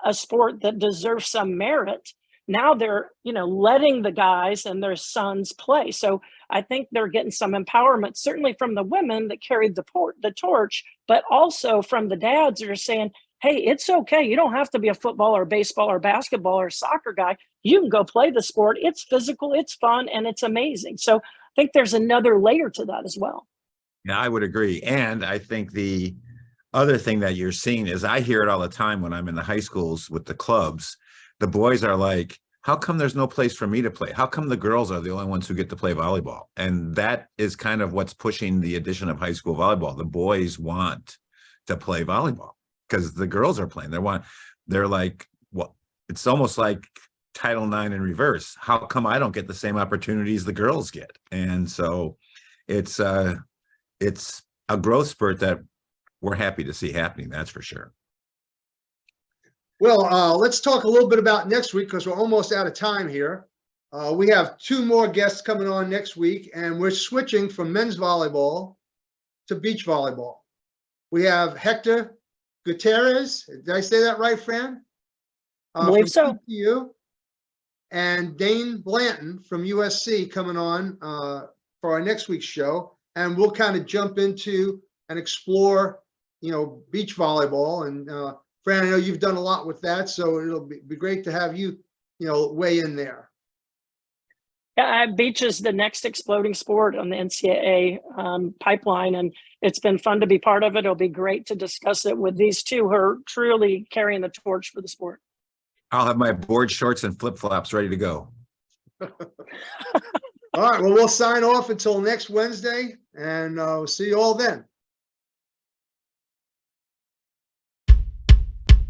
a sport that deserves some merit, now they're, letting the guys and their sons play. So I think they're getting some empowerment, certainly from the women that carried the torch, but also from the dads that are saying, hey, it's okay. You don't have to be a football or baseball or basketball or soccer guy. You can go play the sport. It's physical, it's fun, and it's amazing. So I think there's another layer to that as well. Yeah, I would agree. And I think the other thing that you're seeing is I hear it all the time when I'm in the high schools with the clubs. The boys are like, how come there's no place for me to play? How come the girls are the only ones who get to play volleyball? And that is kind of what's pushing the addition of high school volleyball. The boys want to play volleyball because the girls are playing. They're like, well, it's almost like Title IX in reverse. How come I don't get the same opportunities the girls get? And so it's a growth spurt that we're happy to see happening. That's for sure. Well, let's talk a little bit about next week because we're almost out of time here. We have 2 more guests coming on next week, and we're switching from men's volleyball to beach volleyball. We have Hector Gutierrez. Did I say that right, Fran? I believe so. TCU, and Dane Blanton from USC coming on for our next week's show. And we'll kind of jump into and explore, beach volleyball. And Fran, I know you've done a lot with that, so it'll be great to have you, weigh in there. Yeah, beach is the next exploding sport on the NCAA pipeline, and it's been fun to be part of it. It'll be great to discuss it with these two who are truly carrying the torch for the sport. I'll have my board shorts and flip-flops ready to go. All right, well, we'll sign off until next Wednesday, and we'll see you all then.